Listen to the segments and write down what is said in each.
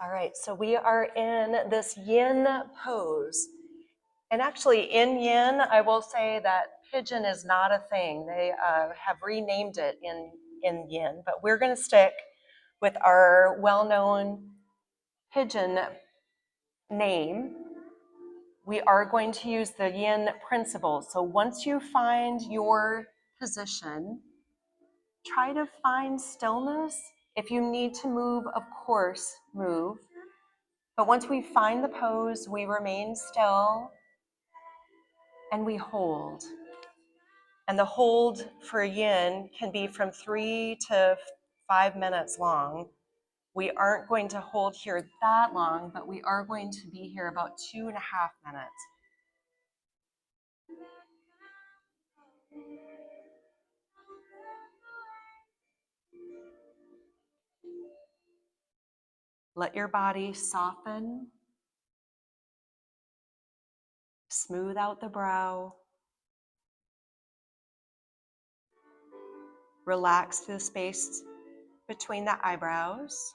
All right, so we are in this yin pose. And actually, in yin, I will say that pigeon is not a thing. They have renamed it in yin, but we're going to stick with our well-known pigeon name. We are going to use the yin principle. So once you find your position, try to find stillness. If you need to move, of course, move. But once we find the pose, we remain still and we hold. And the hold for yin can be from 3 to 5 minutes long. We aren't going to hold here that long, but we are going to be here about 2.5 minutes. Let your body soften, smooth out the brow, relax the space between the eyebrows.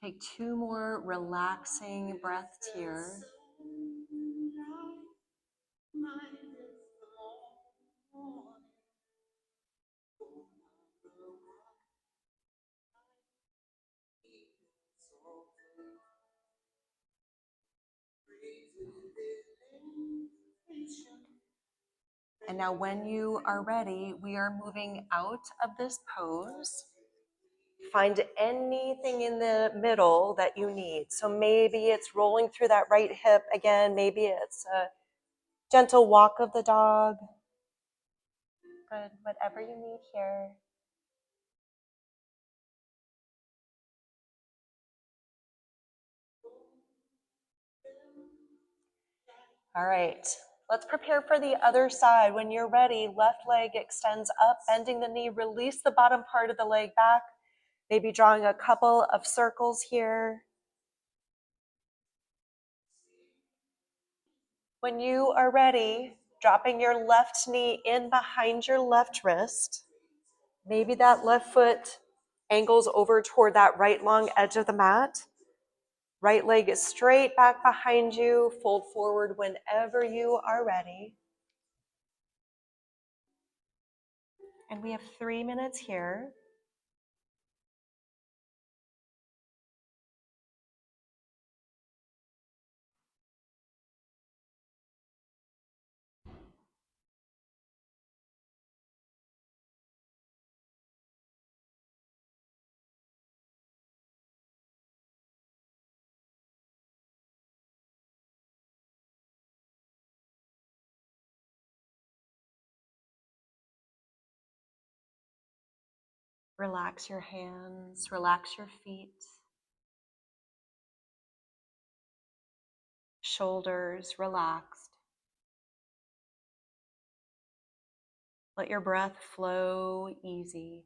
Take 2 more relaxing breaths here. And now when you are ready, we are moving out of this pose. Find anything in the middle that you need. So maybe it's rolling through that right hip again. Maybe it's a gentle walk of the dog. Good, whatever you need here. All right, let's prepare for the other side. When you're ready, left leg extends up, bending the knee, release the bottom part of the leg back, maybe drawing a couple of circles here. When you are ready, dropping your left knee in behind your left wrist, maybe that left foot angles over toward that right long edge of the mat. Right leg is straight back behind you. Fold forward whenever you are ready. And we have 3 minutes here. Relax your hands, relax your feet, shoulders relaxed. Let your breath flow easy.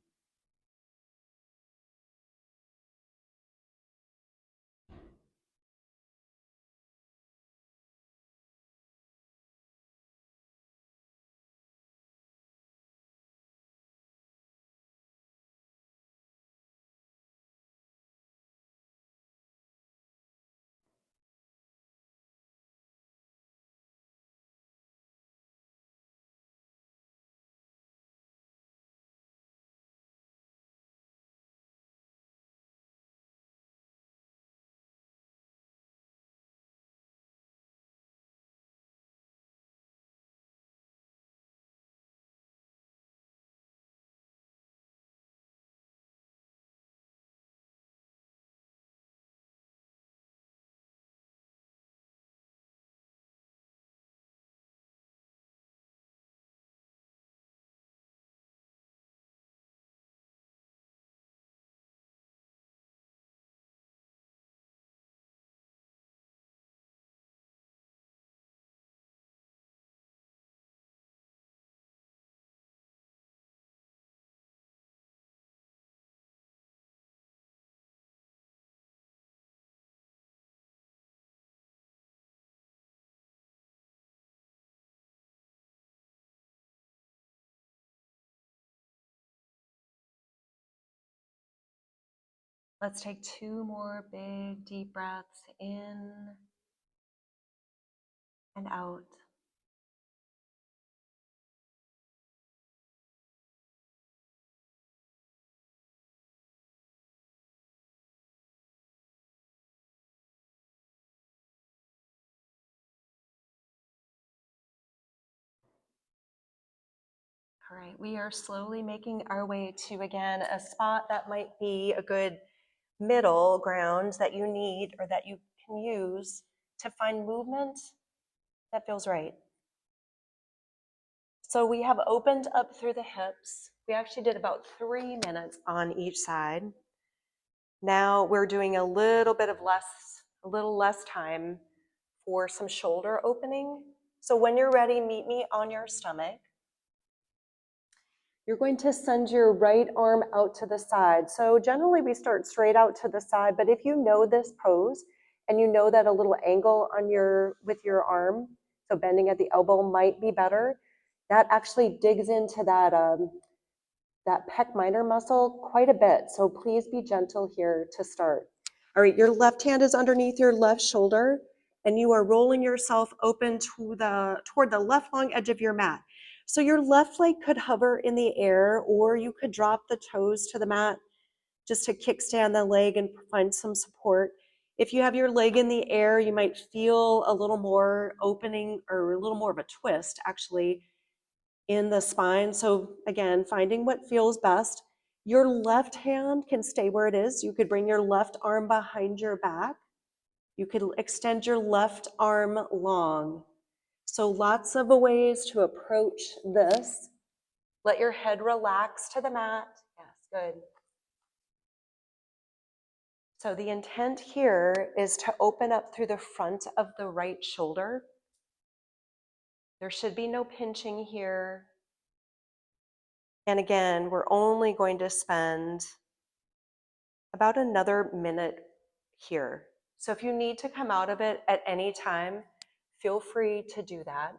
Let's take 2 more big deep breaths in and out. All right, we are slowly making our way to, again, a spot that might be a good middle ground that you need or that you can use to find movement that feels right. So we have opened up through the hips. We actually did about 3 minutes on each side. Now we're doing a little less time for some shoulder opening. So when you're ready, meet me on your stomach. You're going to send your right arm out to the side. So generally we start straight out to the side, but if you know this pose and you know that a little angle on with your arm, so bending at the elbow might be better, that actually digs into that pec minor muscle quite a bit. So please be gentle here to start. All right, your left hand is underneath your left shoulder and you are rolling yourself open toward the left long edge of your mat. So your left leg could hover in the air or you could drop the toes to the mat just to kickstand the leg and find some support. If you have your leg in the air, you might feel a little more opening or a little more of a twist actually in the spine. So again, finding what feels best. Your left hand can stay where it is. You could bring your left arm behind your back. You could extend your left arm long. So lots of ways to approach this. Let your head relax to the mat. Yes, good. So the intent here is to open up through the front of the right shoulder. There should be no pinching here. And again, we're only going to spend about another minute here. So if you need to come out of it at any time, feel free to do that.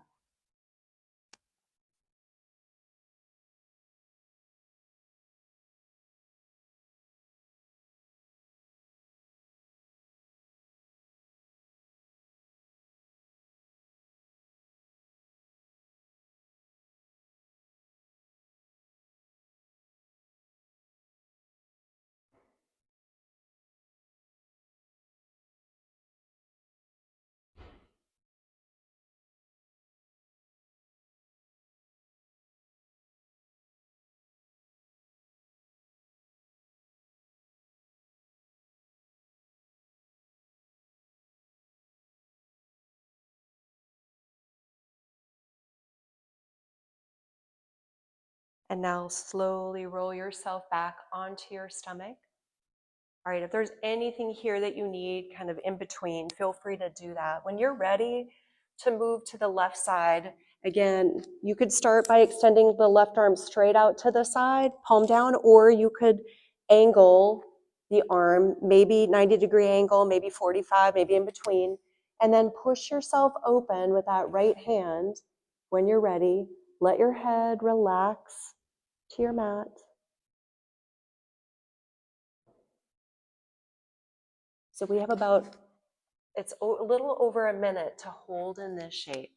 And now slowly roll yourself back onto your stomach. All right, if there's anything here that you need kind of in between, feel free to do that. When you're ready to move to the left side, again, you could start by extending the left arm straight out to the side, palm down, or you could angle the arm, maybe 90-degree angle, maybe 45, maybe in between, and then push yourself open with that right hand. When you're ready, let your head relax to your mat. So we have it's a little over a minute to hold in this shape.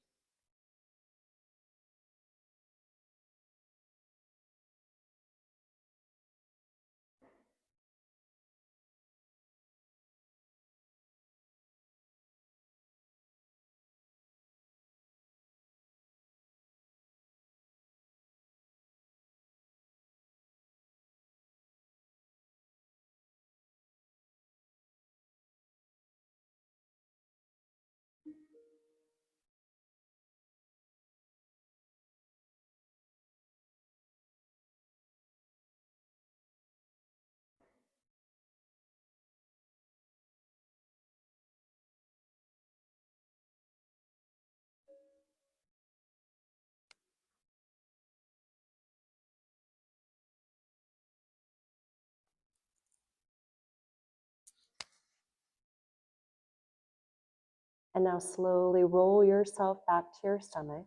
And now slowly roll yourself back to your stomach.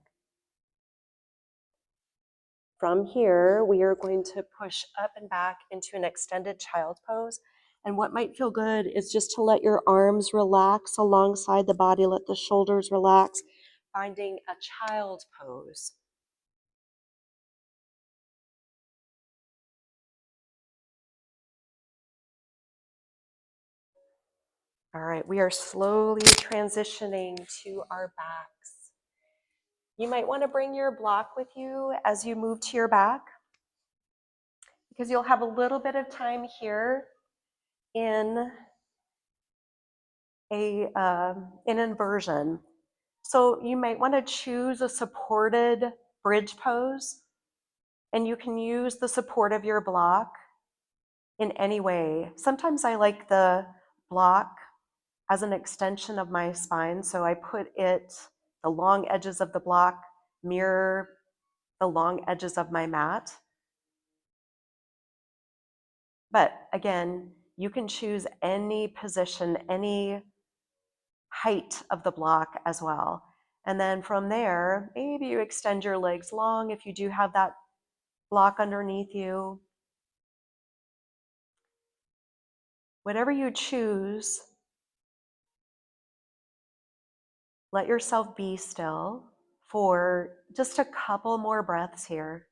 From here, we are going to push up and back into an extended child pose. And what might feel good is just to let your arms relax alongside the body, let the shoulders relax, finding a child's pose. All right, we are slowly transitioning to our backs. You might want to bring your block with you as you move to your back, because you'll have a little bit of time here in an inversion. So you might want to choose a supported bridge pose, and you can use the support of your block in any way. Sometimes I like the block as an extension of my spine, so I put the long edges of the block mirror the long edges of my mat. But again, you can choose any position, any height of the block as well. And then from there, maybe you extend your legs long if you do have that block underneath you. Whatever you choose, let yourself be still for just a couple more breaths here.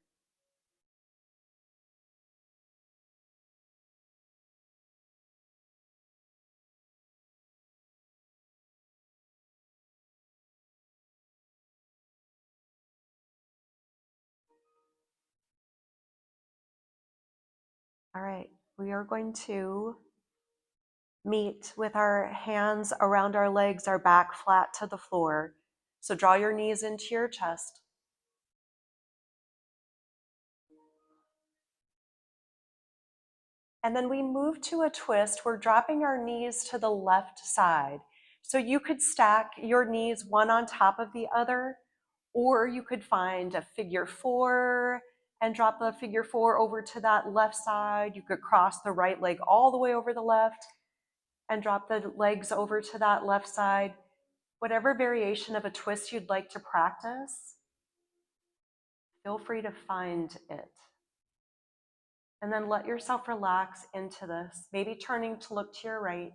All right, we are going to meet with our hands around our legs, our back flat to the floor. So draw your knees into your chest. And then we move to a twist. We're dropping our knees to the left side. So you could stack your knees one on top of the other, or you could find a figure four and drop the figure four over to that left side. You could cross the right leg all the way over the left and drop the legs over to that left side. Whatever variation of a twist you'd like to practice, feel free to find it. And then let yourself relax into this, maybe turning to look to your right.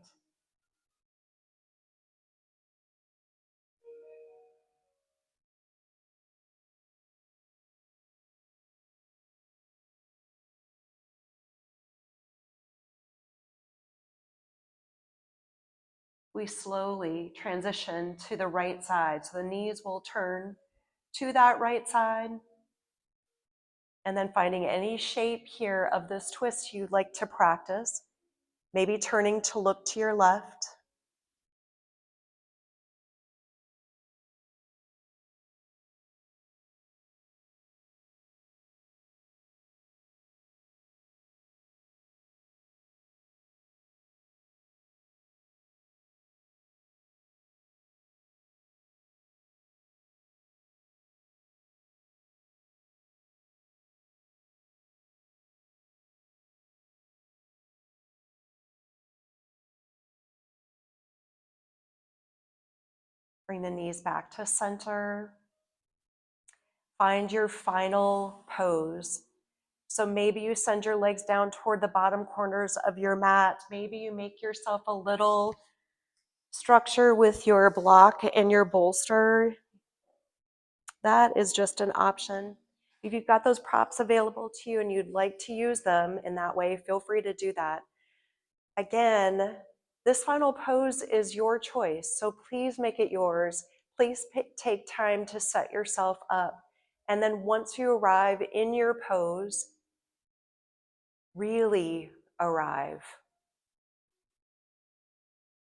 We slowly transition to the right side. So the knees will turn to that right side. And then finding any shape here of this twist you'd like to practice, maybe turning to look to your left. Bring the knees back to center. Find your final pose. So maybe you send your legs down toward the bottom corners of your mat. Maybe you make yourself a little structure with your block and your bolster. That is just an option. If you've got those props available to you and you'd like to use them in that way, feel free to do that. Again, this final pose is your choice, so please make it yours. Please take time to set yourself up. And then once you arrive in your pose, really arrive.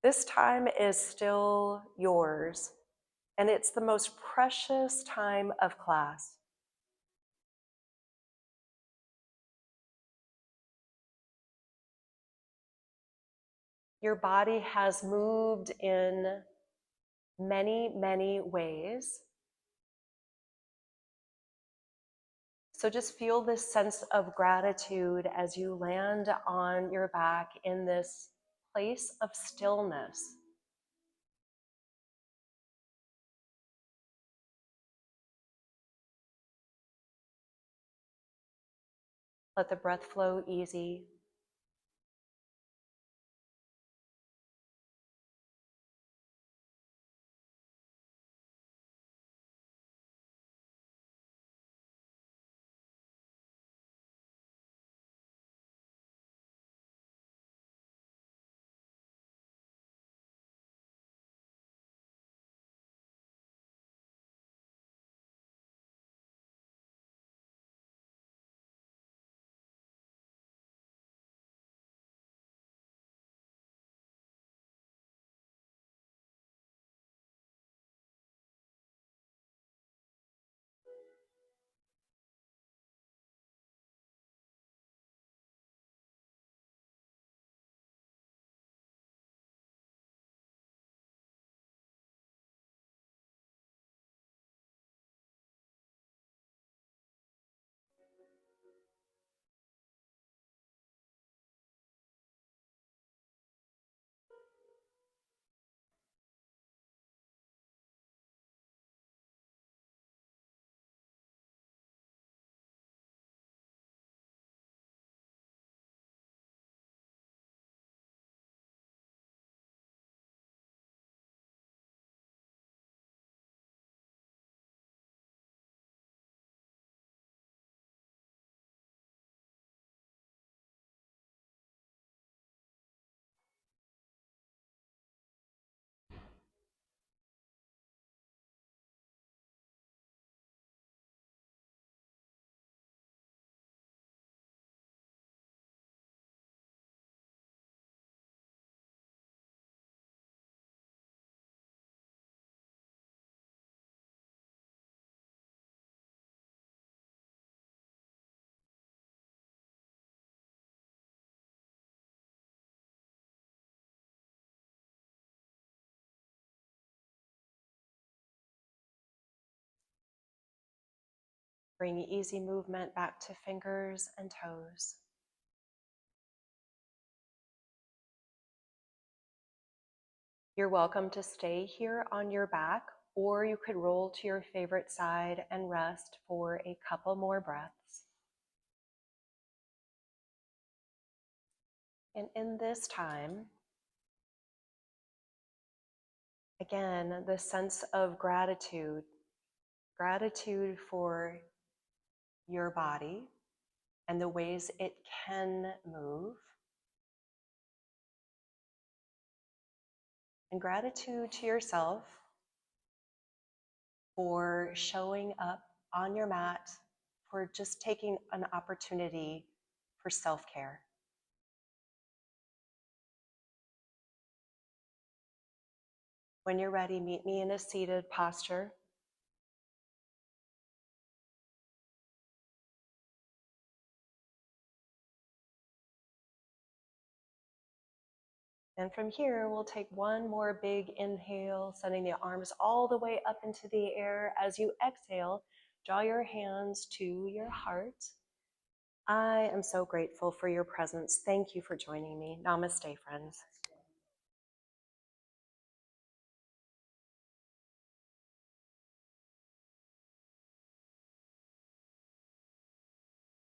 This time is still yours, and it's the most precious time of class. Your body has moved in many, many ways. So just feel this sense of gratitude as you land on your back in this place of stillness. Let the breath flow easy. Bring easy movement back to fingers and toes. You're welcome to stay here on your back, or you could roll to your favorite side and rest for a couple more breaths. And in this time, again, the sense of gratitude, gratitude for your body and the ways it can move, and gratitude to yourself for showing up on your mat, for just taking an opportunity for self-care. When you're ready, meet me in a seated posture. And from here, we'll take one more big inhale, sending the arms all the way up into the air. As you exhale, draw your hands to your heart. I am so grateful for your presence. Thank you for joining me. Namaste, friends.